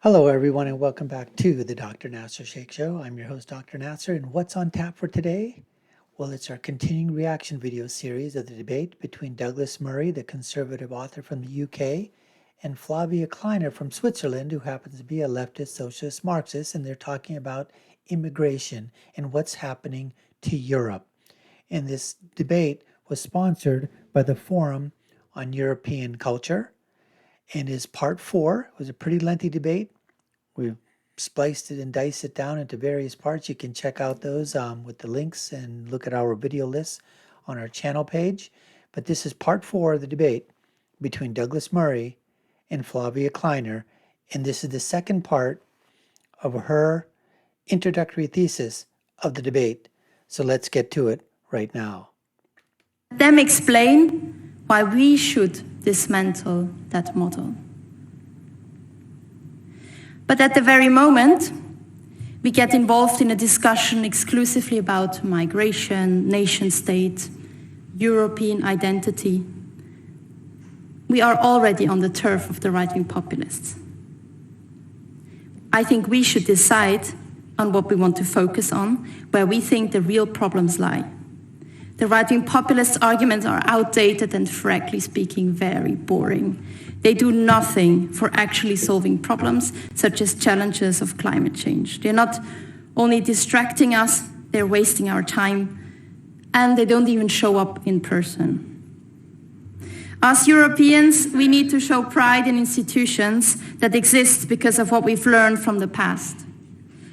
Hello, everyone, and welcome back to the Dr. Nasir Shaikh Show. I'm your host, Dr. Nasir, and what's on tap for today? Well, it's our continuing reaction video series of the debate between Douglas Murray, the conservative author from the UK, and Flavia Kleiner from Switzerland, who happens to be a leftist socialist Marxist, and they're talking about immigration and what's happening to Europe. And this debate was sponsored by the Forum on European Culture and is part 4. It was a pretty lengthy debate. We've spliced it and diced it down into various parts. You can check out those with the links and look at our video lists on our channel page. But this is part 4 of the debate between Douglas Murray and Flavia Kleiner. And this is the second part of her introductory thesis of the debate. So let's get to it right now. Let them explain why we should dismantle that model. But at the very moment, we get involved in a discussion exclusively about migration, nation state, European identity. We are already on the turf of the right-wing populists. I think we should decide on what we want to focus on, where we think the real problems lie. The right-wing populist arguments are outdated and, frankly speaking, very boring. They do nothing for actually solving problems, such as challenges of climate change. They're not only distracting us, they're wasting our time, and they don't even show up in person. As Europeans, we need to show pride in institutions that exist because of what we've learned from the past.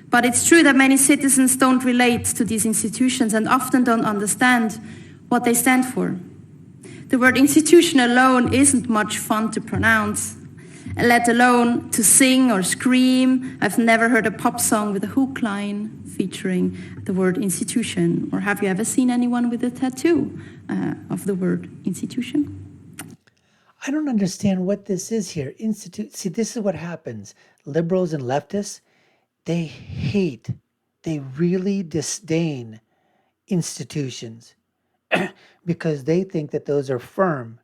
But it's true that many citizens don't relate to these institutions and often don't understand what they stand for. The word institution alone isn't much fun to pronounce, let alone to sing or scream. I've never heard a pop song with a hook line featuring the word institution. Or have you ever seen anyone with a tattoo of the word institution? I don't understand what this is here. See, this is what happens. Liberals and leftists, they hate, they really disdain institutions because they think that those are firm,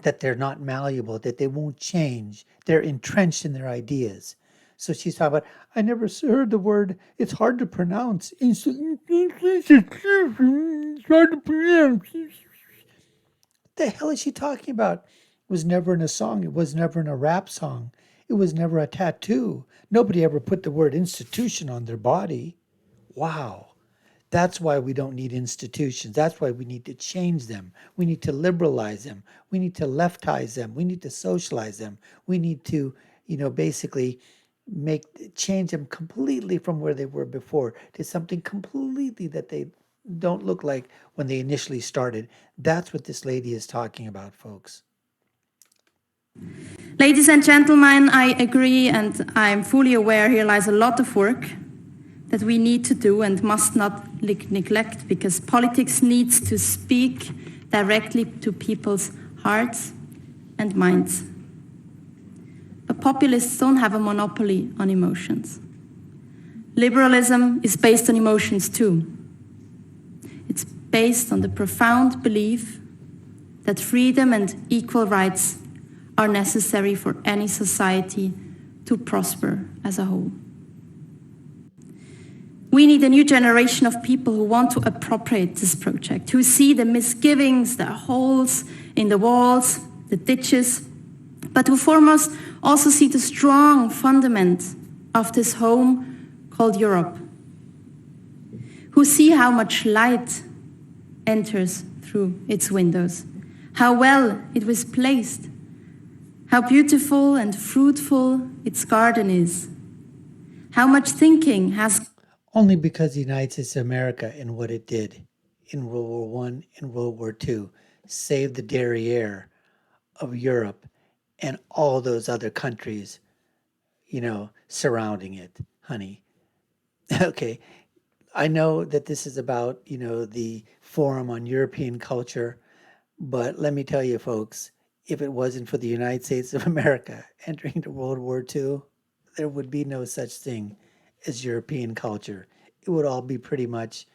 that they're not malleable, that they won't change. They're entrenched in their ideas. So she's talking about, I never heard the word, it's hard to pronounce. Institution, it's hard to pronounce. What the hell is she talking about? It was never in a song. It was never in a rap song. It was never a tattoo. Nobody ever put the word institution on their body. Wow. That's why we don't need institutions. That's why we need to change them. We need to liberalize them. We need to leftize them. We need to socialize them. We need to, basically change them completely from where they were before to something completely that they don't look like when they initially started. That's what this lady is talking about, folks. Ladies and gentlemen, I agree, and I'm fully aware here lies a lot of work that we need to do and must not neglect, because politics needs to speak directly to people's hearts and minds. But populists don't have a monopoly on emotions. Liberalism is based on emotions too. It's based on the profound belief that freedom and equal rights are necessary for any society to prosper as a whole. We need a new generation of people who want to appropriate this project, who see the misgivings, the holes in the walls, the ditches, but who foremost also see the strong fundament of this home called Europe, who see how much light enters through its windows, how well it was placed, how beautiful and fruitful its garden is, how much thinking has... Only because the United States of America and what it did in World War I and World War II saved the derriere of Europe and all those other countries, surrounding it, honey. Okay, I know that this is about, the Forum on European Culture, but let me tell you, folks, if it wasn't for the United States of America entering into World War II, there would be no such thing as European culture. It would all be pretty much,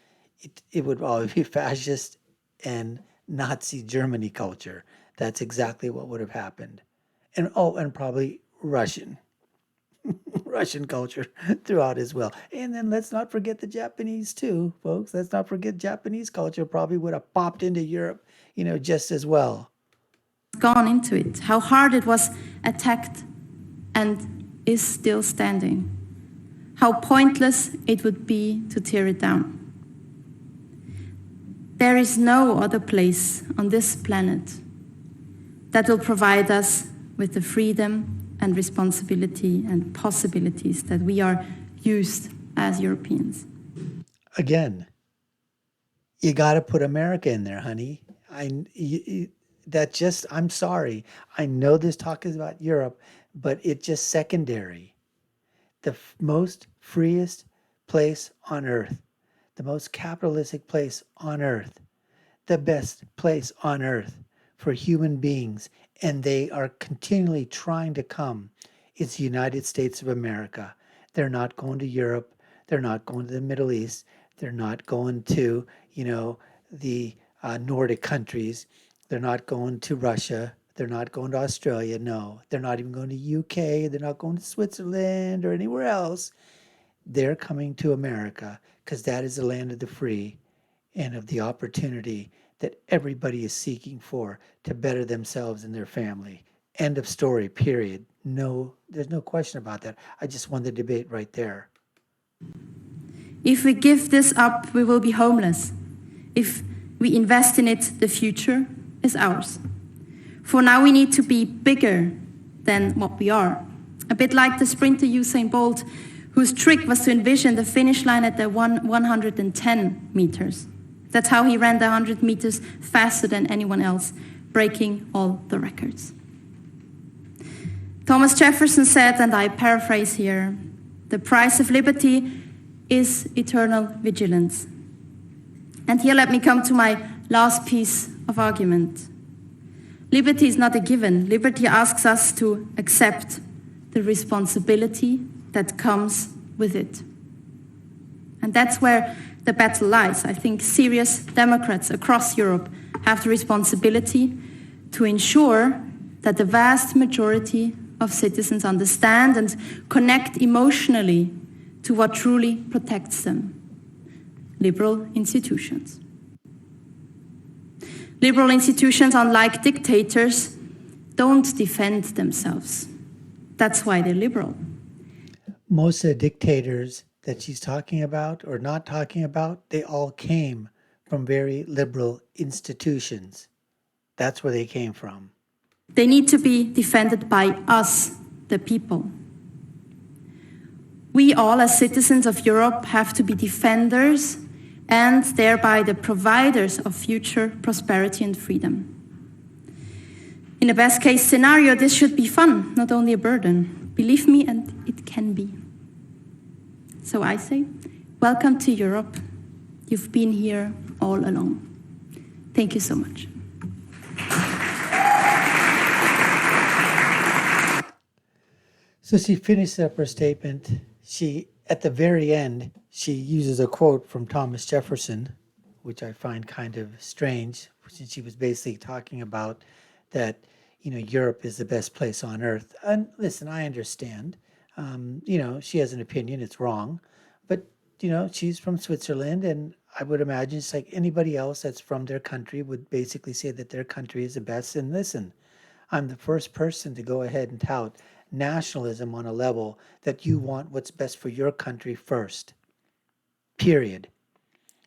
it would all be fascist and Nazi Germany culture. That's exactly what would have happened. And probably Russian Russian culture throughout as well. And then let's not forget the Japanese too, folks. Let's not forget Japanese culture probably would have popped into Europe, just as well. Gone into it, how hard it was attacked and is still standing, how pointless it would be to tear it down. There is no other place on this planet that will provide us with the freedom and responsibility and possibilities that we are used as Europeans. Again, you got to put America in there, honey. I'm sorry. I know this talk is about Europe, but it's just secondary. The most freest place on earth, the most capitalistic place on earth, the best place on earth for human beings, and they are continually trying to come. It's the United States of America. They're not going to Europe. They're not going to the Middle East. They're not going to, the Nordic countries. They're not going to Russia. They're not going to Australia. No, they're not even going to UK. They're not going to Switzerland or anywhere else. They're coming to America because that is the land of the free and of the opportunity that everybody is seeking for to better themselves and their family. End of story, period. No, there's no question about that. I just won the debate right there. If we give this up, we will be homeless. If we invest in it, the future is ours. For now, we need to be bigger than what we are. A bit like the sprinter Usain Bolt, whose trick was to envision the finish line at the 110 meters. That's how he ran the 100 meters faster than anyone else, breaking all the records. Thomas Jefferson said, and I paraphrase here, "The price of liberty is eternal vigilance." And here let me come to my last piece of argument. Liberty is not a given. Liberty asks us to accept the responsibility that comes with it. And that's where the battle lies. I think serious Democrats across Europe have the responsibility to ensure that the vast majority of citizens understand and connect emotionally to what truly protects them: liberal institutions. Liberal institutions, unlike dictators, don't defend themselves. That's why they're liberal. Most of the dictators that she's talking about or not talking about, they all came from very liberal institutions. That's where they came from. They need to be defended by us, the people. We all, as citizens of Europe, have to be defenders and thereby the providers of future prosperity and freedom. In a best-case scenario, this should be fun, not only a burden. Believe me, and it can be. So I say, welcome to Europe. You've been here all along. Thank you so much. So she finished up her statement. At the very end, she uses a quote from Thomas Jefferson, which I find kind of strange, since she was basically talking about that, Europe is the best place on earth. And listen, I understand. She has an opinion, it's wrong. But, she's from Switzerland, and I would imagine it's like anybody else that's from their country would basically say that their country is the best. And listen, I'm the first person to go ahead and tout nationalism on a level that you want what's best for your country first. Period.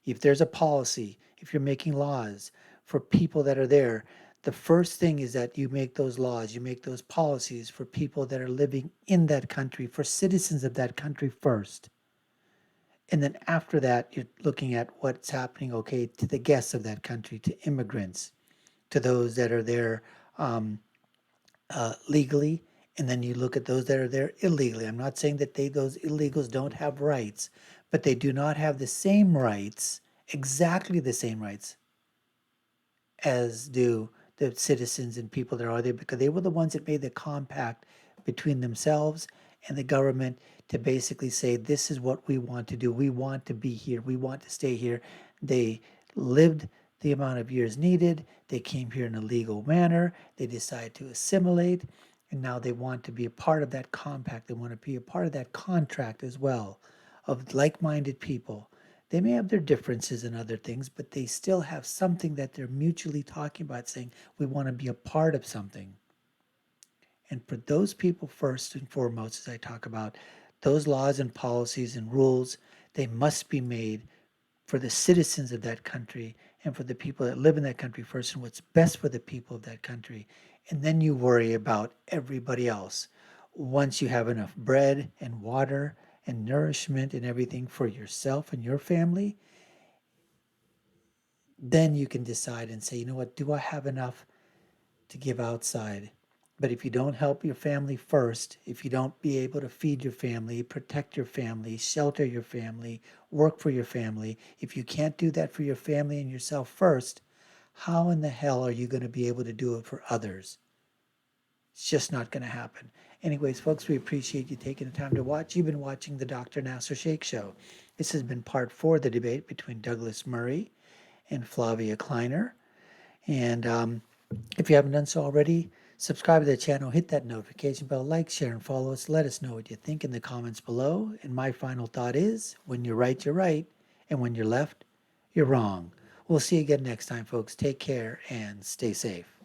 If there's a policy, if you're making laws for people that are there, the first thing is that you make those laws, you make those policies for people that are living in that country, for citizens of that country first. And then after that, you're looking at what's happening, to the guests of that country, to immigrants, to those that are there legally, and then you look at those that are there illegally. I'm not saying that those illegals don't have rights, but they do not have the same rights, exactly the same rights, as do the citizens and people that are there, because they were the ones that made the compact between themselves and the government to basically say, this is what we want to do. We want to be here. We want to stay here. They lived the amount of years needed. They came here in a legal manner. They decided to assimilate. And now they want to be a part of that compact. They want to be a part of that contract as well of like-minded people. They may have their differences in other things, but they still have something that they're mutually talking about, saying, we want to be a part of something. And for those people, first and foremost, as I talk about, those laws and policies and rules, they must be made for the citizens of that country and for the people that live in that country first, and what's best for the people of that country. And then you worry about everybody else. Once you have enough bread and water and nourishment and everything for yourself and your family, then you can decide and say, you know what, do I have enough to give outside? But if you don't help your family first, if you don't be able to feed your family, protect your family, shelter your family, work for your family, if you can't do that for your family and yourself first, how in the hell are you going to be able to do it for others? It's just not going to happen. Anyways, folks, we appreciate you taking the time to watch. You've been watching the Dr. Nasir Shaikh Show. This has been part 4 of the debate between Douglas Murray and Flavia Kleiner. And if you haven't done so already, subscribe to the channel, hit that notification bell, like, share, and follow us. Let us know what you think in the comments below. And my final thought is, when you're right, you're right. And when you're left, you're wrong. We'll see you again next time, folks. Take care and stay safe.